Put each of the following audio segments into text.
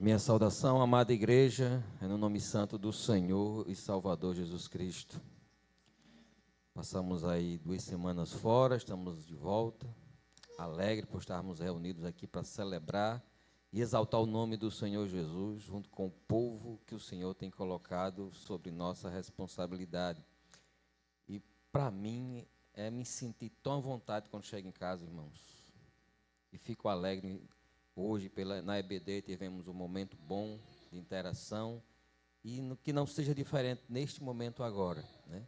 Minha saudação, amada igreja, é no nome santo do Senhor e Salvador Jesus Cristo. Passamos aí 2 semanas fora, estamos de volta, alegre por estarmos reunidos aqui para celebrar e exaltar o nome do Senhor Jesus, junto com o povo que o Senhor tem colocado sobre nossa responsabilidade. E para mim, me sentir tão à vontade quando chego em casa, irmãos, e fico alegre. Hoje, na EBD, tivemos um momento bom de interação e que não seja diferente neste momento agora, né?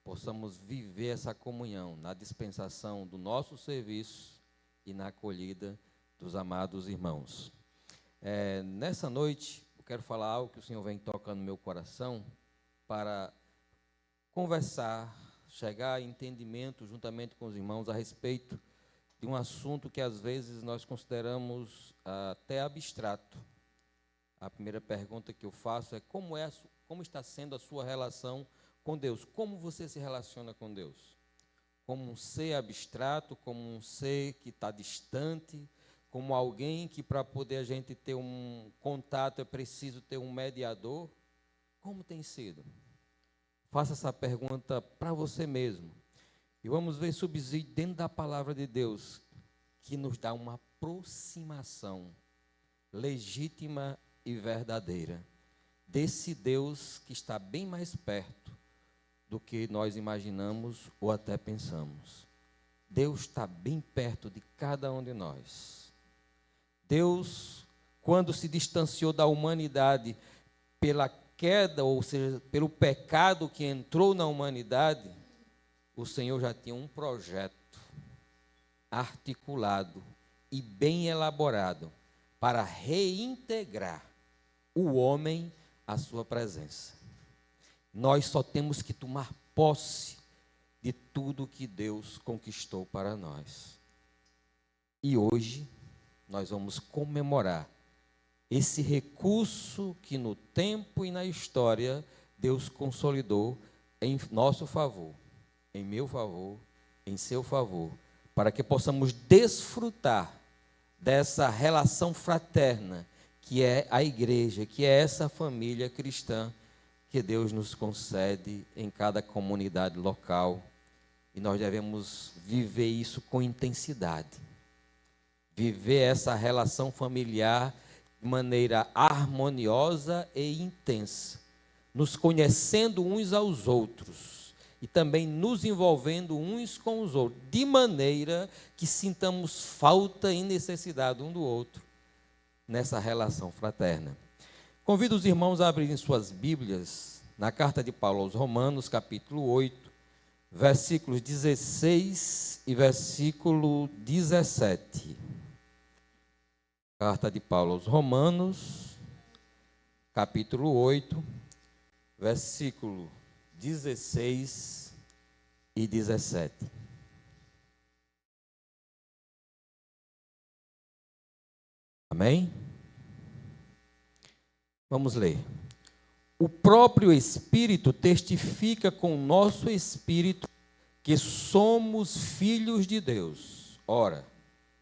Possamos viver essa comunhão na dispensação do nosso serviço e na acolhida dos amados irmãos. Nessa noite, eu quero falar algo que o Senhor vem tocando no meu coração para conversar, chegar a entendimento juntamente com os irmãos a respeito de um assunto que às vezes nós consideramos até abstrato. A primeira pergunta que eu faço é como está sendo a sua relação com Deus? Como você se relaciona com Deus? Como um ser abstrato, como um ser que está distante, como alguém que para poder a gente ter um contato é preciso ter um mediador? Como tem sido? Faça essa pergunta para você mesmo. E vamos ver subsídio dentro da palavra de Deus, que nos dá uma aproximação legítima e verdadeira desse Deus que está bem mais perto do que nós imaginamos ou até pensamos. Deus está bem perto de cada um de nós. Deus, quando se distanciou da humanidade pela queda, ou seja, pelo pecado que entrou na humanidade, o Senhor já tinha um projeto articulado e bem elaborado para reintegrar o homem à sua presença. Nós só temos que tomar posse de tudo que Deus conquistou para nós. E hoje nós vamos comemorar esse recurso que no tempo e na história Deus consolidou em nosso favor, em meu favor, em seu favor, para que possamos desfrutar dessa relação fraterna, que é a igreja, que é essa família cristã que Deus nos concede em cada comunidade local. E nós devemos viver isso com intensidade, viver essa relação familiar de maneira harmoniosa e intensa, nos conhecendo uns aos outros, e também nos envolvendo uns com os outros, de maneira que sintamos falta e necessidade um do outro, nessa relação fraterna. Convido os irmãos a abrirem suas Bíblias, na carta de Paulo aos Romanos, capítulo 8, versículos 16 e versículo 17. Carta de Paulo aos Romanos, capítulo 8, versículo 16 e 17. Amém? Vamos ler. O próprio Espírito testifica com o nosso espírito que somos filhos de Deus. Ora,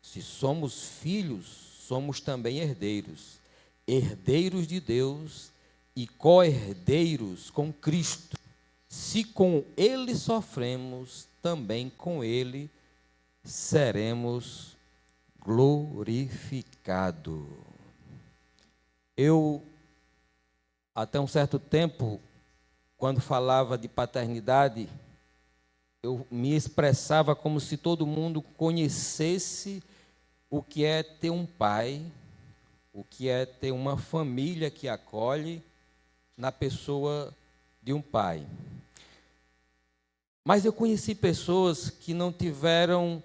se somos filhos, somos também herdeiros, herdeiros de Deus e co-herdeiros com Cristo. Se com Ele sofremos, também com Ele seremos glorificados. Eu, até um certo tempo, quando falava de paternidade, eu me expressava como se todo mundo conhecesse o que é ter um pai, o que é ter uma família que acolhe na pessoa de um pai. Mas eu conheci pessoas que não tiveram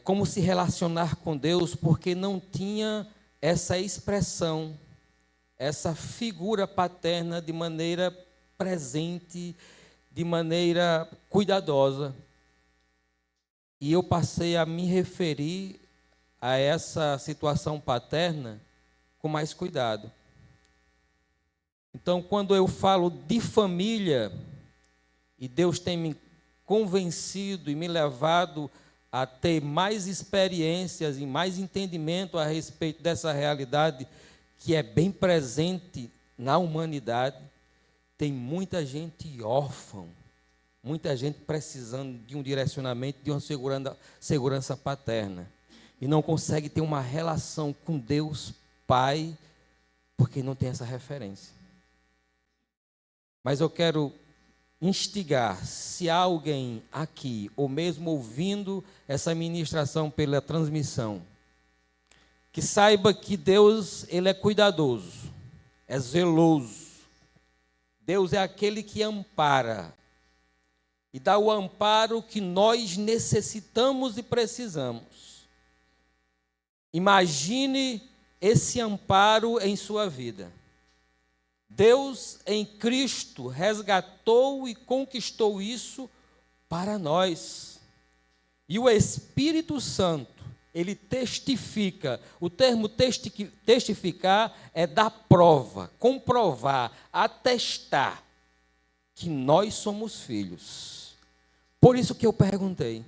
como se relacionar com Deus, porque não tinha essa expressão, essa figura paterna de maneira presente, de maneira cuidadosa. E eu passei a me referir a essa situação paterna com mais cuidado. Então, quando eu falo de família, e Deus tem me convencido e me levado a ter mais experiências e mais entendimento a respeito dessa realidade que é bem presente na humanidade, tem muita gente órfã, muita gente precisando de um direcionamento, de uma segurança paterna, e não consegue ter uma relação com Deus Pai, porque não tem essa referência. Mas eu quero instigar, se há alguém aqui, ou mesmo ouvindo essa ministração pela transmissão, que saiba que Deus, Ele é cuidadoso, é zeloso. Deus é aquele que ampara, e dá o amparo que nós necessitamos e precisamos. Imagine esse amparo em sua vida. Deus em Cristo resgatou e conquistou isso para nós. E o Espírito Santo, ele testifica. O termo testificar é dar prova, comprovar, atestar que nós somos filhos. Por isso que eu perguntei,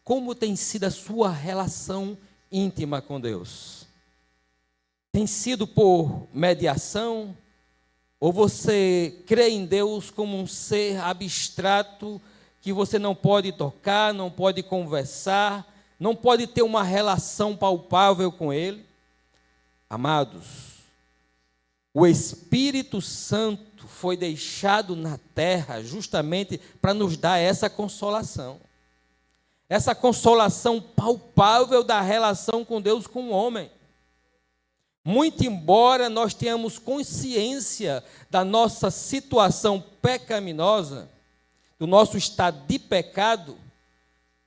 como tem sido a sua relação íntima com Deus? Tem sido por mediação? Ou você crê em Deus como um ser abstrato que você não pode tocar, não pode conversar, não pode ter uma relação palpável com Ele? Amados, o Espírito Santo foi deixado na terra justamente para nos dar essa consolação palpável da relação com Deus, com o homem. Muito embora nós tenhamos consciência da nossa situação pecaminosa, do nosso estado de pecado,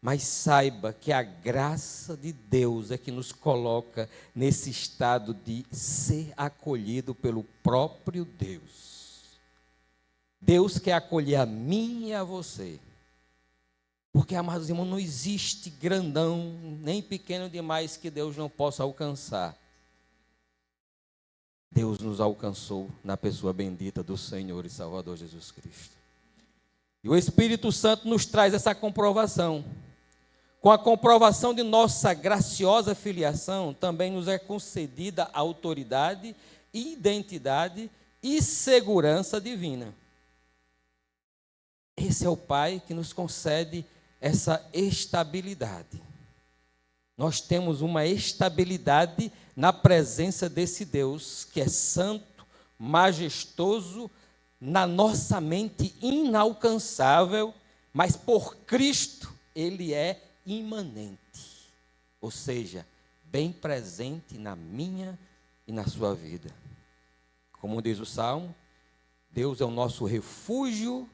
mas saiba que a graça de Deus é que nos coloca nesse estado de ser acolhido pelo próprio Deus. Deus quer acolher a mim e a você. Porque, amados irmãos, não existe grandão, nem pequeno demais que Deus não possa alcançar. Deus nos alcançou na pessoa bendita do Senhor e Salvador Jesus Cristo. E o Espírito Santo nos traz essa comprovação. Com a comprovação de nossa graciosa filiação, também nos é concedida autoridade, identidade e segurança divina. Esse é o Pai que nos concede essa estabilidade. Nós temos uma estabilidade na presença desse Deus que é santo, majestoso, na nossa mente inalcançável, mas por Cristo Ele é imanente, ou seja, bem presente na minha e na sua vida. Como diz o Salmo, Deus é o nosso refúgio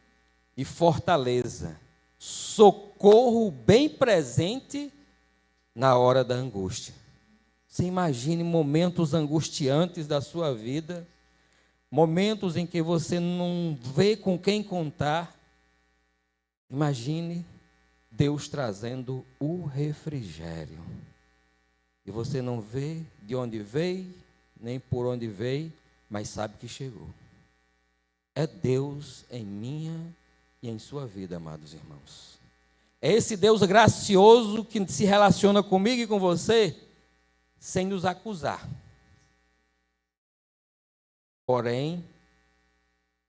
e fortaleza, socorro bem presente na hora da angústia. Você imagine momentos angustiantes da sua vida, momentos em que você não vê com quem contar. Imagine Deus trazendo o refrigério. E você não vê de onde veio, nem por onde veio, mas sabe que chegou. É Deus em minha e em sua vida, amados irmãos. É esse Deus gracioso que se relaciona comigo e com você, sem nos acusar. Porém,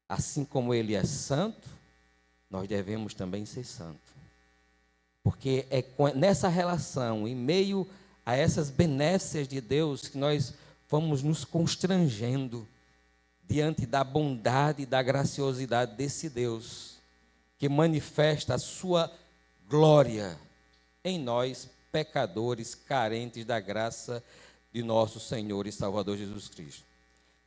assim como Ele é santo, nós devemos também ser santos. Porque é nessa relação, em meio a essas benéficas de Deus, que nós vamos nos constrangendo diante da bondade e da graciosidade desse Deus, que manifesta a sua glória em nós, pecadores, carentes da graça de nosso Senhor e Salvador Jesus Cristo.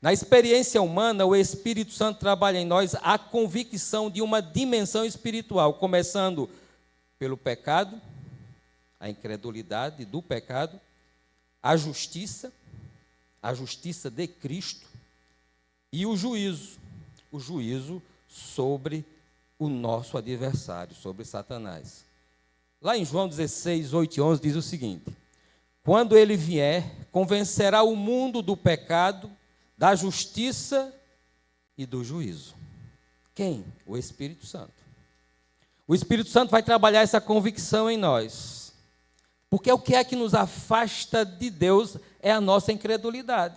Na experiência humana, o Espírito Santo trabalha em nós a convicção de uma dimensão espiritual, começando pelo pecado, a incredulidade do pecado, a justiça de Cristo e o juízo sobre o nosso adversário, sobre Satanás. Lá em João 16, 8 e 11 diz o seguinte: quando ele vier, convencerá o mundo do pecado, da justiça e do juízo. Quem? O Espírito Santo. O Espírito Santo vai trabalhar essa convicção em nós. Porque o que é que nos afasta de Deus é a nossa incredulidade.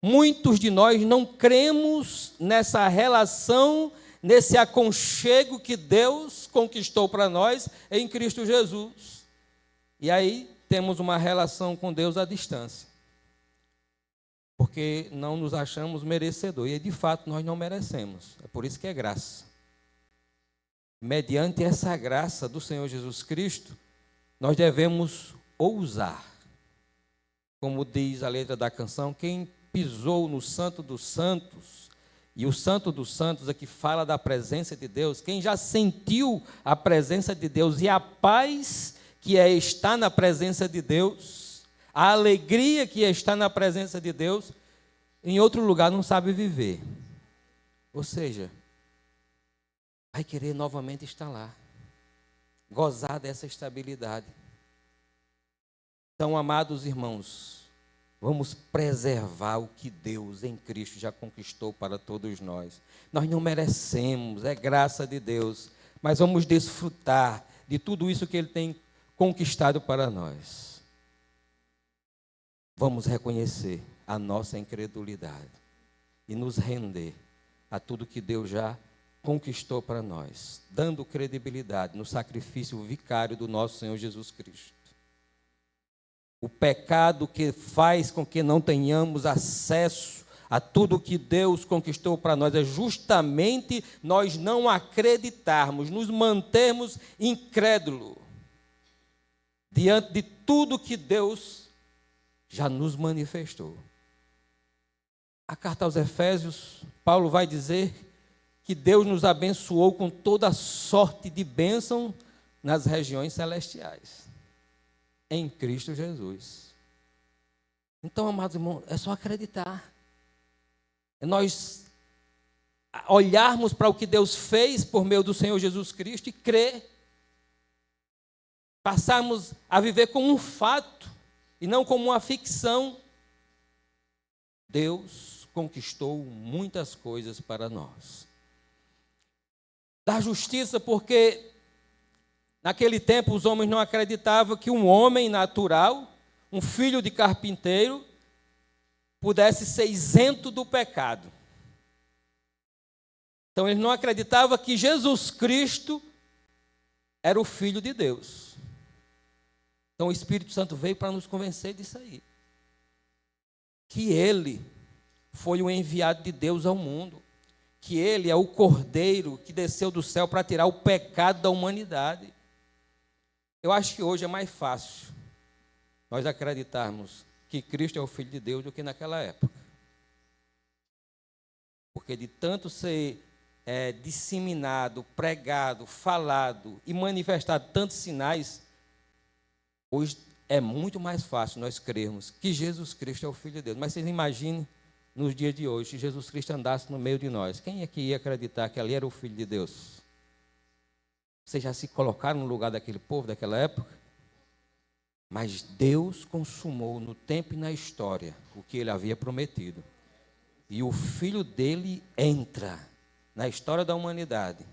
Muitos de nós não cremos nessa relação, nesse aconchego que Deus conquistou para nós em Cristo Jesus. E aí temos uma relação com Deus à distância, porque não nos achamos merecedores. E de fato nós não merecemos. É por isso que é graça. Mediante essa graça do Senhor Jesus Cristo, nós devemos ousar. Como diz a letra da canção, quem pisou no Santo dos Santos, e o Santo dos Santos aqui fala da presença de Deus, quem já sentiu a presença de Deus e a paz que é estar na presença de Deus, a alegria que é estar na presença de Deus, em outro lugar não sabe viver. Ou seja, vai querer novamente estar lá, gozar dessa estabilidade. Então, amados irmãos, vamos preservar o que Deus em Cristo já conquistou para todos nós. Nós não merecemos, é graça de Deus, mas vamos desfrutar de tudo isso que Ele tem conquistado para nós. Vamos reconhecer a nossa incredulidade e nos render a tudo que Deus já conquistou para nós, dando credibilidade no sacrifício vicário do nosso Senhor Jesus Cristo. O pecado que faz com que não tenhamos acesso a tudo que Deus conquistou para nós é justamente nós não acreditarmos, nos mantermos incrédulos diante de tudo que Deus já nos manifestou. A carta aos Efésios, Paulo vai dizer que Deus nos abençoou com toda sorte de bênção nas regiões celestiais, em Cristo Jesus. Então, amados irmãos, é só acreditar. É nós olharmos para o que Deus fez por meio do Senhor Jesus Cristo e crer. Passarmos a viver como um fato e não como uma ficção. Deus conquistou muitas coisas para nós. Da justiça, porque naquele tempo os homens não acreditavam que um homem natural, um filho de carpinteiro, pudesse ser isento do pecado. Então eles não acreditavam que Jesus Cristo era o Filho de Deus. Então o Espírito Santo veio para nos convencer disso aí. Que Ele foi o enviado de Deus ao mundo. Que Ele é o Cordeiro que desceu do céu para tirar o pecado da humanidade. Eu acho que hoje é mais fácil nós acreditarmos que Cristo é o Filho de Deus do que naquela época. Porque de tanto ser disseminado, pregado, falado e manifestado tantos sinais, hoje é muito mais fácil nós crermos que Jesus Cristo é o Filho de Deus. Mas vocês imaginem, nos dias de hoje, se Jesus Cristo andasse no meio de nós, quem é que ia acreditar que ali era o Filho de Deus? Vocês já se colocaram no lugar daquele povo, daquela época? Mas Deus consumou no tempo e na história o que Ele havia prometido. E o Filho dele entra na história da humanidade.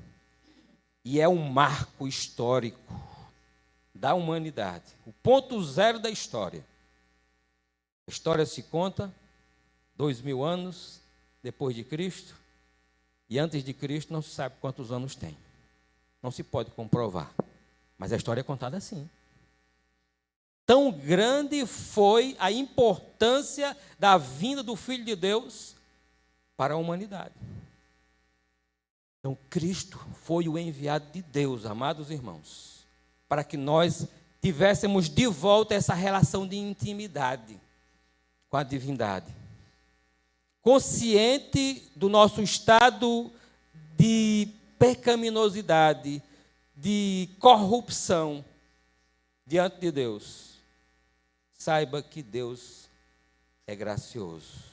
E é um marco histórico da humanidade. O ponto zero da história. A história se conta 2000 anos depois de Cristo. E antes de Cristo não se sabe quantos anos tem. Não se pode comprovar. Mas a história é contada assim. Tão grande foi a importância da vinda do Filho de Deus para a humanidade. Então, Cristo foi o enviado de Deus, amados irmãos, para que nós tivéssemos de volta essa relação de intimidade com a divindade. Consciente do nosso estado de pecaminosidade, de corrupção diante de Deus, saiba que Deus é gracioso.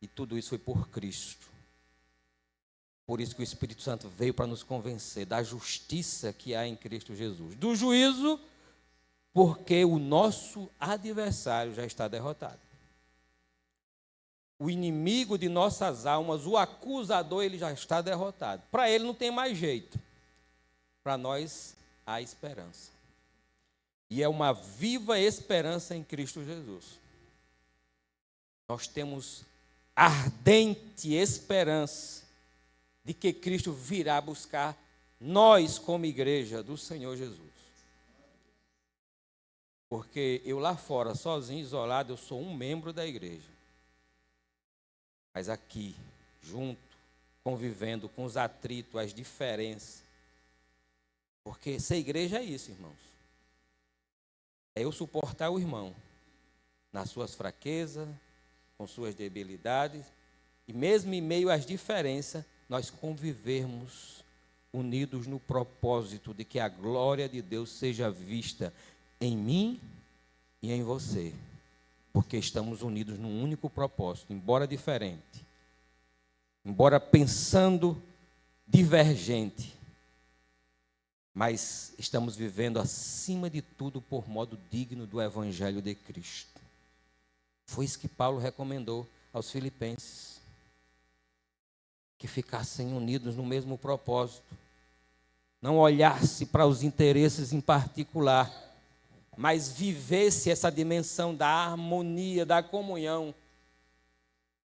E tudo isso foi por Cristo. Por isso que o Espírito Santo veio para nos convencer da justiça que há em Cristo Jesus. Do juízo, porque o nosso adversário já está derrotado. O inimigo de nossas almas, o acusador, ele já está derrotado. Para ele não tem mais jeito. Para nós, há esperança. E é uma viva esperança em Cristo Jesus. Nós temos ardente esperança de que Cristo virá buscar nós como igreja do Senhor Jesus. Porque eu lá fora, sozinho, isolado, eu sou um membro da igreja. Mas aqui, junto, convivendo com os atritos, as diferenças. Porque ser igreja é isso, irmãos. É eu suportar o irmão nas suas fraquezas, com suas debilidades, e mesmo em meio às diferenças, nós convivermos unidos no propósito de que a glória de Deus seja vista em mim e em você, porque estamos unidos num único propósito, embora diferente, embora pensando divergente, mas estamos vivendo acima de tudo por modo digno do Evangelho de Cristo. Foi isso que Paulo recomendou aos filipenses, que ficassem unidos no mesmo propósito, não olhasse para os interesses em particular, mas vivesse essa dimensão da harmonia, da comunhão,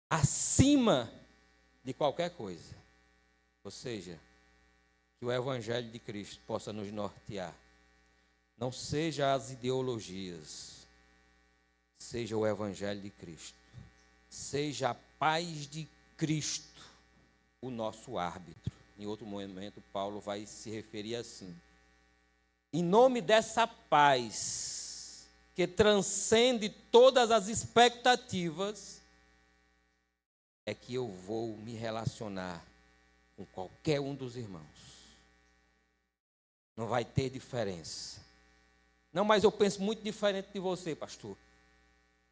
acima de qualquer coisa. Ou seja, que o Evangelho de Cristo possa nos nortear. Não seja as ideologias, seja o Evangelho de Cristo, seja a paz de Cristo o nosso árbitro. Em outro momento, Paulo vai se referir assim: em nome dessa paz que transcende todas as expectativas, é que eu vou me relacionar com qualquer um dos irmãos. Não vai ter diferença. Não, mas eu penso muito diferente de você, pastor.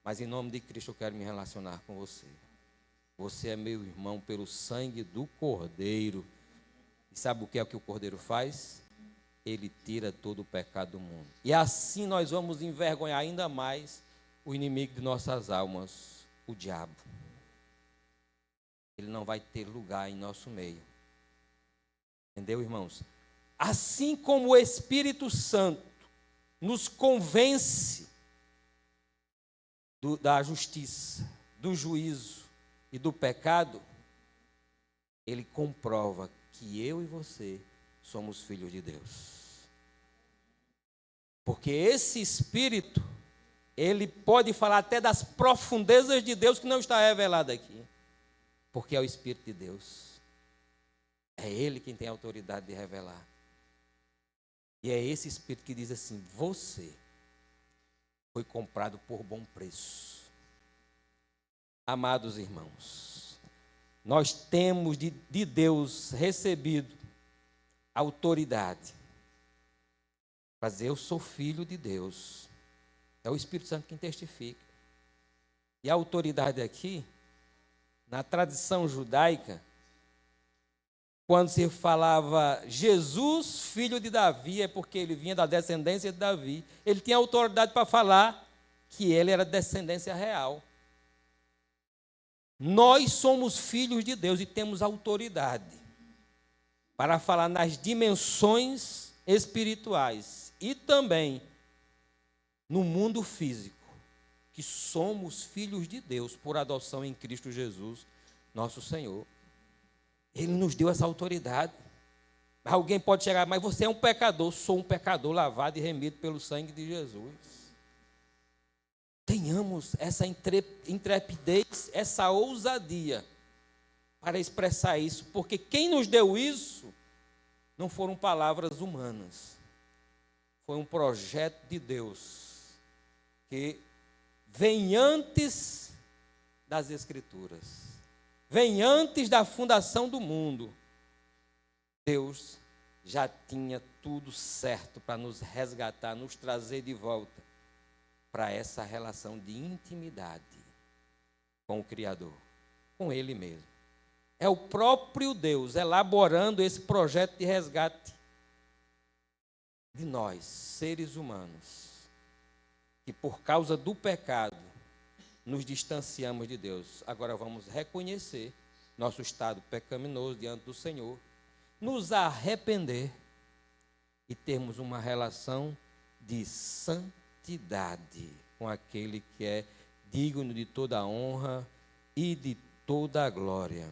Mas em nome de Cristo eu quero me relacionar com você. Você é meu irmão pelo sangue do Cordeiro. E sabe o que é que o Cordeiro faz? Ele tira todo o pecado do mundo. E assim nós vamos envergonhar ainda mais o inimigo de nossas almas, o diabo. Ele não vai ter lugar em nosso meio. Entendeu, irmãos? Assim como o Espírito Santo nos convence da justiça, do juízo e do pecado, ele comprova que eu e você somos filhos de Deus. Porque esse Espírito, ele pode falar até das profundezas de Deus que não está revelado aqui. Porque é o Espírito de Deus. É ele quem tem a autoridade de revelar. E é esse Espírito que diz assim: você foi comprado por bom preço. Amados irmãos, nós temos de Deus recebido autoridade. Mas eu sou filho de Deus. É o Espírito Santo quem testifica. E a autoridade aqui, na tradição judaica, quando se falava Jesus, filho de Davi, é porque ele vinha da descendência de Davi. Ele tinha autoridade para falar que ele era descendência real. Nós somos filhos de Deus e temos autoridade para falar nas dimensões espirituais e também no mundo físico, que somos filhos de Deus por adoção em Cristo Jesus, nosso Senhor. Ele nos deu essa autoridade. Alguém pode chegar, mas você é um pecador. Sou um pecador lavado e remido pelo sangue de Jesus. Tenhamos essa intrepidez, essa ousadia para expressar isso, porque quem nos deu isso não foram palavras humanas, foi um projeto de Deus que vem antes das Escrituras, vem antes da fundação do mundo. Deus já tinha tudo certo para nos resgatar, nos trazer de volta para essa relação de intimidade com o Criador, com Ele mesmo. É o próprio Deus elaborando esse projeto de resgate de nós, seres humanos, que por causa do pecado nos distanciamos de Deus. Agora vamos reconhecer nosso estado pecaminoso diante do Senhor, nos arrepender e termos uma relação de santidade com aquele que é digno de toda a honra e de toda a glória.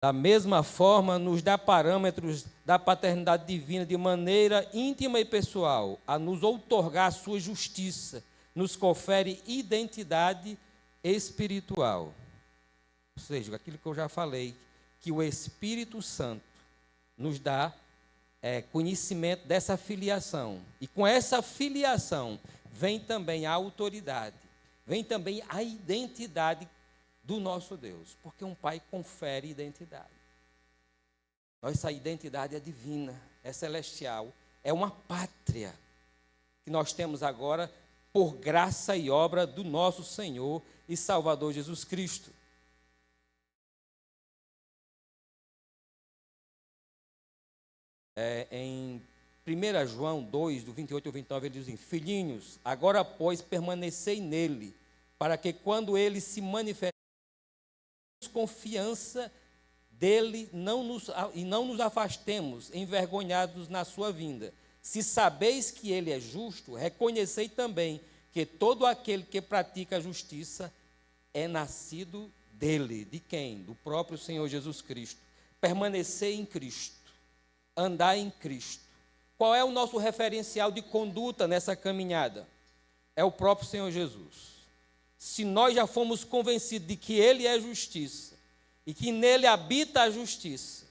Da mesma forma, nos dá parâmetros da paternidade divina de maneira íntima e pessoal, a nos outorgar a sua justiça, nos confere identidade espiritual. Ou seja, aquilo que eu já falei, que o Espírito Santo nos dá conhecimento dessa filiação. E com essa filiação vem também a autoridade, vem também a identidade do nosso Deus, porque um pai confere identidade. Nossa identidade é divina, é celestial, é uma pátria que nós temos agora por graça e obra do nosso Senhor e Salvador Jesus Cristo. Em 1 João 2, do 28 ao 29, ele diz assim: filhinhos, agora, pois, permanecei nele, para que quando ele se manifestar, confiança dele não nos afastemos, envergonhados na sua vinda. Se sabeis que ele é justo, reconhecei também que todo aquele que pratica a justiça é nascido dele. De quem? Do próprio Senhor Jesus Cristo. Permanecer em Cristo, andar em Cristo. Qual é o nosso referencial de conduta nessa caminhada? É o próprio Senhor Jesus. Se nós já fomos convencidos de que ele é justiça e que nele habita a justiça,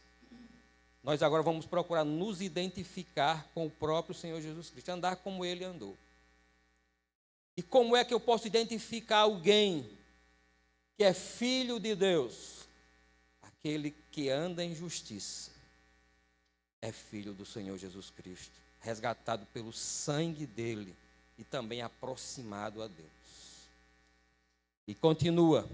nós agora vamos procurar nos identificar com o próprio Senhor Jesus Cristo, andar como ele andou. E como é que eu posso identificar alguém que é filho de Deus? Aquele que anda em justiça é filho do Senhor Jesus Cristo, resgatado pelo sangue dele e também aproximado a Deus. E continua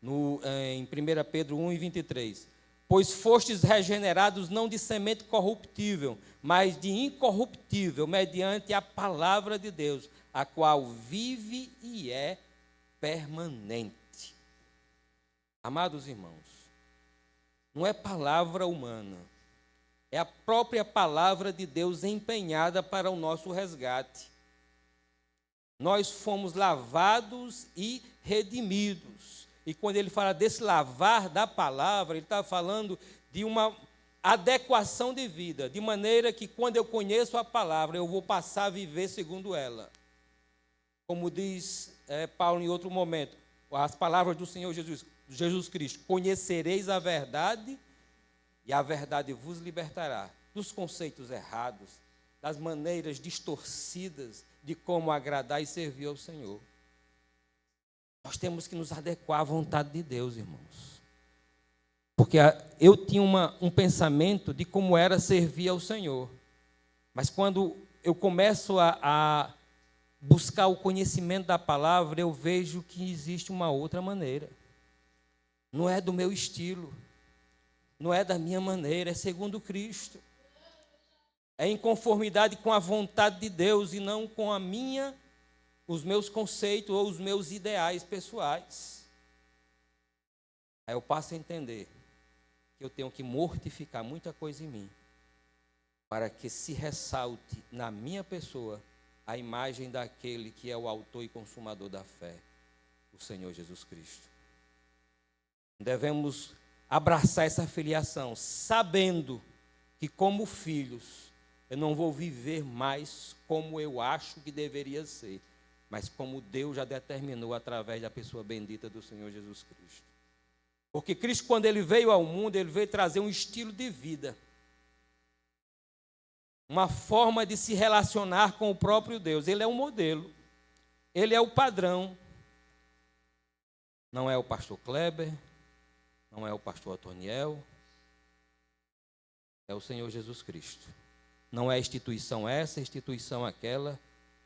em 1 Pedro 1, 23. Pois fostes regenerados não de semente corruptível, mas de incorruptível, mediante a palavra de Deus, a qual vive e é permanente. Amados irmãos, não é palavra humana, é a própria palavra de Deus empenhada para o nosso resgate. Nós fomos lavados e redimidos. E quando ele fala desse lavar da palavra, ele está falando de uma adequação de vida, de maneira que quando eu conheço a palavra, eu vou passar a viver segundo ela. Como diz Paulo em outro momento, as palavras do Senhor Jesus Cristo: conhecereis a verdade e a verdade vos libertará dos conceitos errados, das maneiras distorcidas de como agradar e servir ao Senhor. Nós temos que nos adequar à vontade de Deus, irmãos. Porque eu tinha um pensamento de como era servir ao Senhor. Mas quando eu começo a buscar o conhecimento da palavra, eu vejo que existe uma outra maneira. Não é do meu estilo, não é da minha maneira, é segundo Cristo. É em conformidade com a vontade de Deus e não com os meus conceitos ou os meus ideais pessoais. Aí eu passo a entender que eu tenho que mortificar muita coisa em mim, para que se ressalte na minha pessoa a imagem daquele que é o autor e consumador da fé, o Senhor Jesus Cristo. Devemos abraçar essa filiação, sabendo que como filhos, eu não vou viver mais como eu acho que deveria ser, mas como Deus já determinou através da pessoa bendita do Senhor Jesus Cristo. Porque Cristo, quando ele veio ao mundo, ele veio trazer um estilo de vida, uma forma de se relacionar com o próprio Deus. Ele é um modelo, ele é o padrão. Não é o pastor Kleber, não é o pastor Otoniel, é o Senhor Jesus Cristo. Não é a instituição essa, a instituição aquela,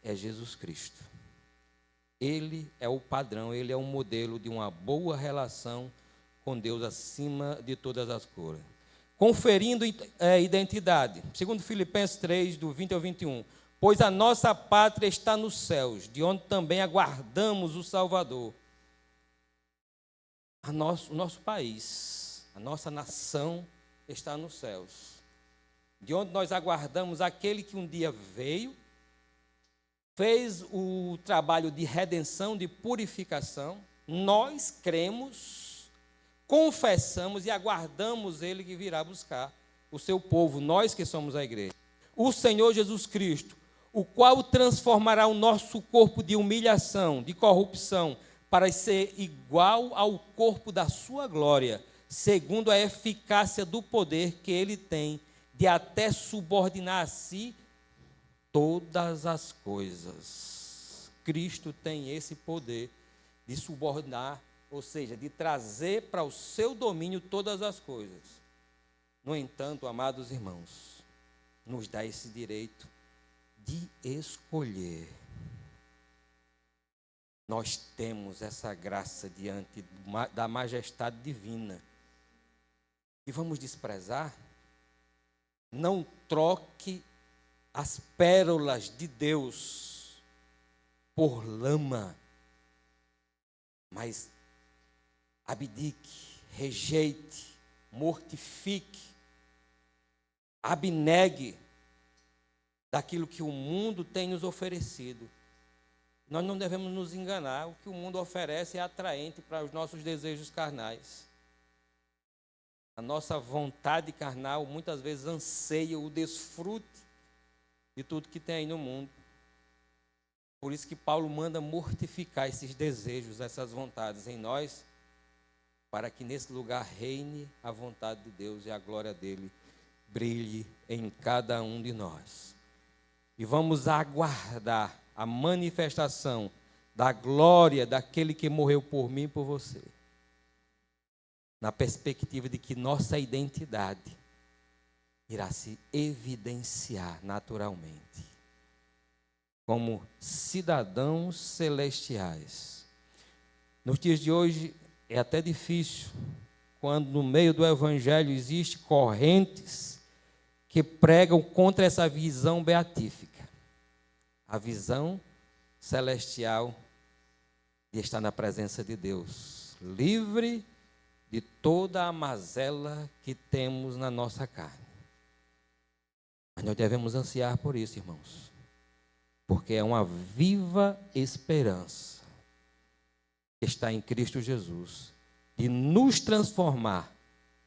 é Jesus Cristo. Ele é o padrão, ele é o modelo de uma boa relação com Deus acima de todas as coisas. Conferindo identidade. Segundo Filipenses 3, do 20 ao 21. Pois a nossa pátria está nos céus, de onde também aguardamos o Salvador. O nosso país, a nossa nação está nos céus, de onde nós aguardamos aquele que um dia veio, fez o trabalho de redenção, de purificação. Nós cremos, confessamos e aguardamos Ele que virá buscar o seu povo, nós que somos a igreja. O Senhor Jesus Cristo, o qual transformará o nosso corpo de humilhação, de corrupção, para ser igual ao corpo da sua glória, segundo a eficácia do poder que Ele tem de até subordinar a si todas as coisas. Cristo tem esse poder de subordinar, ou seja, de trazer para o seu domínio todas as coisas. No entanto, amados irmãos, nos dá esse direito de escolher. Nós temos essa graça diante da majestade divina. E vamos desprezar? Não troque as pérolas de Deus por lama, mas abdique, rejeite, mortifique, abnegue daquilo que o mundo tem nos oferecido. Nós não devemos nos enganar, o que o mundo oferece é atraente para os nossos desejos carnais. A nossa vontade carnal muitas vezes anseia o desfrute de tudo que tem aí no mundo. Por isso que Paulo manda mortificar esses desejos, essas vontades em nós, para que nesse lugar reine a vontade de Deus e a glória dele brilhe em cada um de nós. E vamos aguardar a manifestação da glória daquele que morreu por mim e por você, na perspectiva de que nossa identidade irá se evidenciar naturalmente, como cidadãos celestiais. Nos dias de hoje é até difícil, quando no meio do evangelho existe correntes que pregam contra essa visão beatífica, a visão celestial de estar na presença de Deus, livre de toda a mazela que temos na nossa carne. Mas nós devemos ansiar por isso, irmãos, porque é uma viva esperança que está em Cristo Jesus, de nos transformar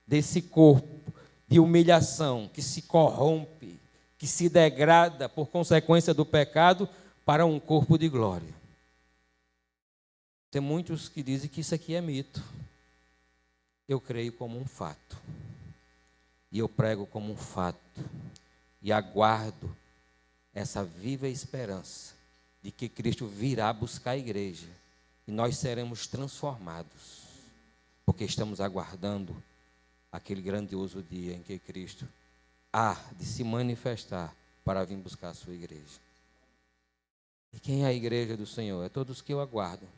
desse corpo de humilhação que se corrompe, que se degrada por consequência do pecado, para um corpo de glória. Tem muitos que dizem que isso aqui é mito. Eu creio como um fato. E eu prego como um fato. E aguardo essa viva esperança de que Cristo virá buscar a igreja. E nós seremos transformados. Porque estamos aguardando aquele grandioso dia em que Cristo há de se manifestar para vir buscar a sua igreja. E quem é a igreja do Senhor? É todos que o aguardam.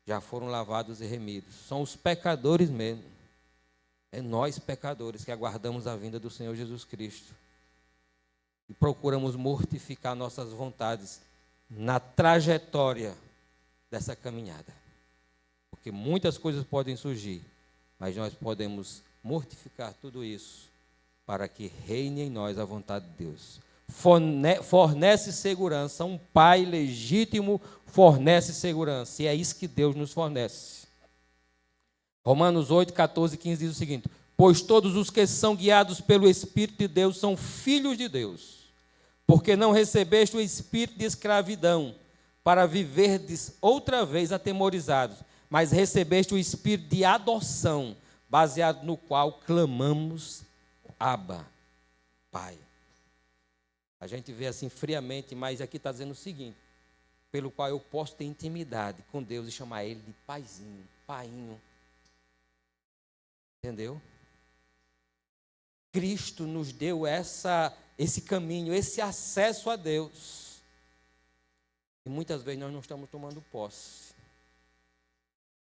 Já foram lavados e remidos. São os pecadores mesmo. É nós pecadores que aguardamos a vinda do Senhor Jesus Cristo. E procuramos mortificar nossas vontades na trajetória dessa caminhada. Porque muitas coisas podem surgir, mas nós podemos mortificar tudo isso para que reine em nós a vontade de Deus. Fornece segurança, um pai legítimo fornece segurança, e é isso que Deus nos fornece. Romanos 8, 14 e 15 diz o seguinte: pois todos os que são guiados pelo Espírito de Deus são filhos de Deus, porque não recebeste o espírito de escravidão, para viverdes outra vez atemorizados, mas recebeste o espírito de adoção, baseado no qual clamamos, Abba, Pai. A gente vê assim friamente, mas aqui está dizendo o seguinte: pelo qual eu posso ter intimidade com Deus e chamar Ele de paizinho, painho. Entendeu? Cristo nos deu esse caminho, esse acesso a Deus. E muitas vezes nós não estamos tomando posse.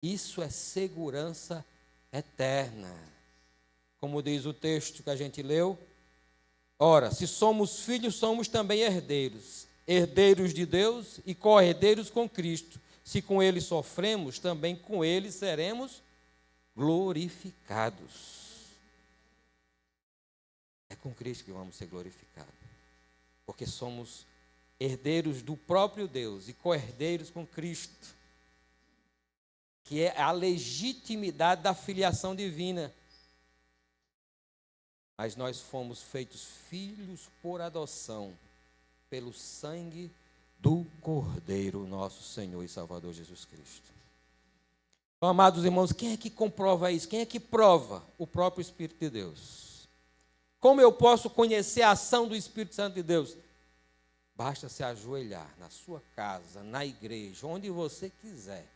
Isso é segurança eterna. Como diz o texto que a gente leu, ora, se somos filhos, somos também herdeiros, herdeiros de Deus e co-herdeiros com Cristo. Se com Ele sofremos, também com Ele seremos glorificados. É com Cristo que vamos ser glorificados, porque somos herdeiros do próprio Deus e co-herdeiros com Cristo, que é a legitimidade da filiação divina. Mas nós fomos feitos filhos por adoção, pelo sangue do Cordeiro, nosso Senhor e Salvador Jesus Cristo. Então, amados irmãos, quem é que comprova isso? Quem é que prova? O próprio Espírito de Deus. Como eu posso conhecer a ação do Espírito Santo de Deus? Basta se ajoelhar na sua casa, na igreja, onde você quiser,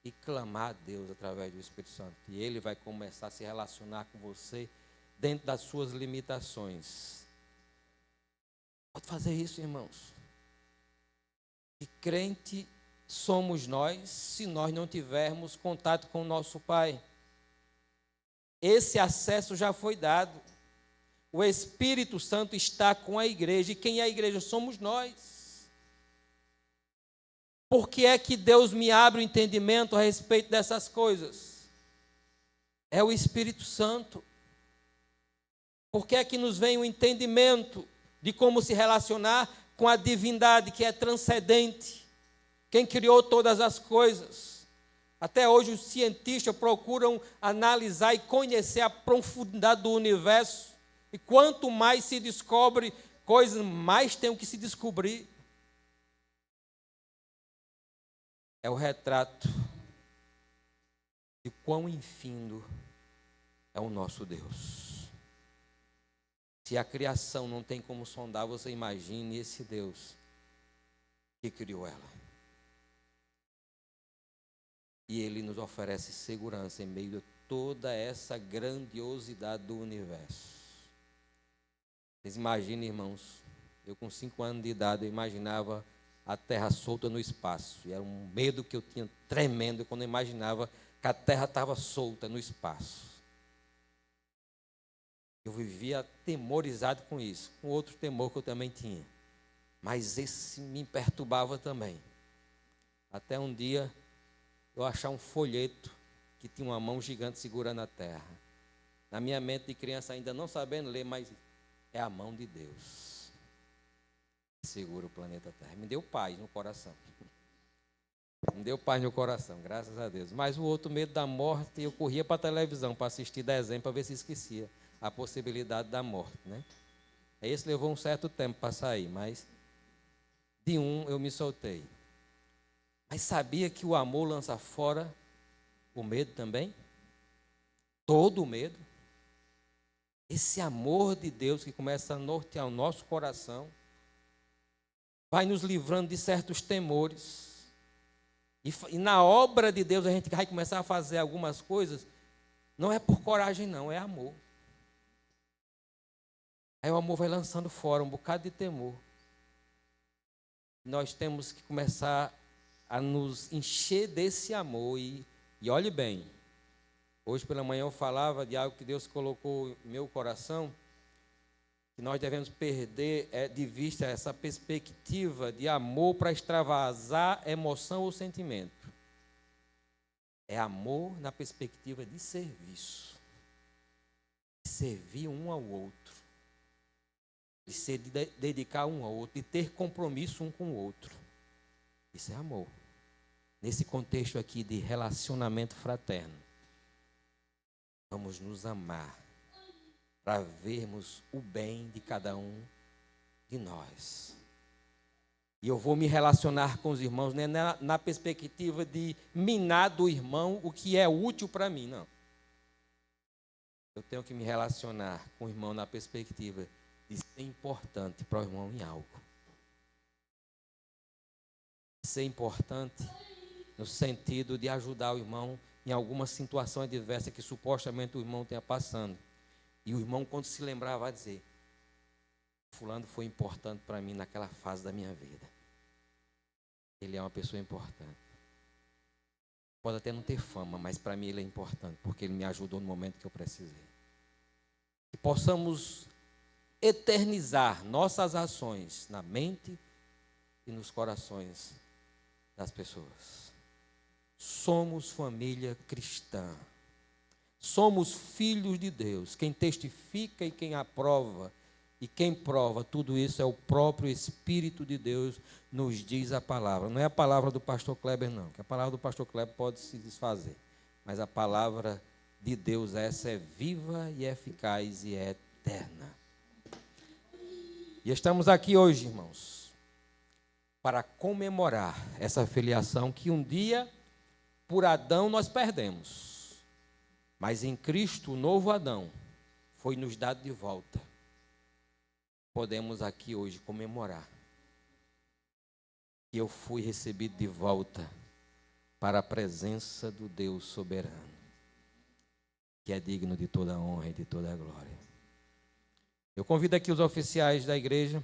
e clamar a Deus através do Espírito Santo. E Ele vai começar a se relacionar com você dentro das suas limitações. Pode fazer isso, irmãos. E crente somos nós, se nós não tivermos contato com o nosso Pai. Esse acesso já foi dado. O Espírito Santo está com a igreja. E quem é a igreja? Somos nós. Por que é que Deus me abre o entendimento a respeito dessas coisas? É o Espírito Santo. Por que é que nos vem o entendimento de como se relacionar com a divindade que é transcendente? Quem criou todas as coisas. Até hoje os cientistas procuram analisar e conhecer a profundidade do universo. E quanto mais se descobre coisas, mais tem o que se descobrir. É o retrato de quão infindo é o nosso Deus. Se a criação não tem como sondar, você imagine esse Deus que criou ela. E Ele nos oferece segurança em meio a toda essa grandiosidade do universo. Vocês imaginem, irmãos, eu com 5 anos de idade, eu imaginava a Terra solta no espaço. E era um medo que eu tinha tremendo quando eu imaginava que a Terra estava solta no espaço. Eu vivia atemorizado com isso, com outro temor que eu também tinha. Mas esse me perturbava também. Até um dia eu achar um folheto que tinha uma mão gigante segurando a terra. Na minha mente de criança, ainda não sabendo ler, mas é a mão de Deus que segura o planeta Terra. Me deu paz no coração. Me deu paz no coração, graças a Deus. Mas o outro medo da morte, eu corria para a televisão para assistir desenho, para ver se esquecia a possibilidade da morte, né? Esse levou um certo tempo para sair, mas de um eu me soltei. Mas sabia que o amor lança fora o medo também? Todo o medo. Esse amor de Deus que começa a nortear o nosso coração vai nos livrando de certos temores. E na obra de Deus a gente vai começar a fazer algumas coisas, não é por coragem não, é amor. Aí o amor vai lançando fora um bocado de temor. Nós temos que começar a nos encher desse amor. E olhe bem, hoje pela manhã eu falava de algo que Deus colocou no meu coração, que nós devemos perder de vista essa perspectiva de amor para extravasar emoção ou sentimento. É amor na perspectiva de serviço. De servir um ao outro. De se dedicar um ao outro. De ter compromisso um com o outro. Isso é amor. Nesse contexto aqui de relacionamento fraterno, vamos nos amar para vermos o bem de cada um de nós. E eu vou me relacionar com os irmãos, não é na perspectiva de minar do irmão o que é útil para mim, não. Eu tenho que me relacionar com o irmão na perspectiva de ser importante para o irmão em algo. Ser importante no sentido de ajudar o irmão em alguma situação adversa que supostamente o irmão tenha passando. E o irmão, quando se lembrar, vai dizer: fulano foi importante para mim naquela fase da minha vida. Ele é uma pessoa importante. Pode até não ter fama, mas para mim ele é importante, porque ele me ajudou no momento que eu precisei. Que possamos eternizar nossas ações na mente e nos corações das pessoas. Somos família cristã. Somos filhos de Deus. Quem testifica e quem aprova E quem prova tudo isso é o próprio Espírito de Deus, nos diz a palavra. Não é a palavra do pastor Kleber, não, que a palavra do pastor Kleber pode se desfazer. Mas a palavra de Deus, essa é viva e eficaz e é eterna. E estamos aqui hoje, irmãos, para comemorar essa filiação que um dia, por Adão, nós perdemos. Mas em Cristo, o novo Adão, foi nos dado de volta. Podemos aqui hoje comemorar que eu fui recebido de volta para a presença do Deus soberano, que é digno de toda a honra e de toda a glória. Eu convido aqui os oficiais da igreja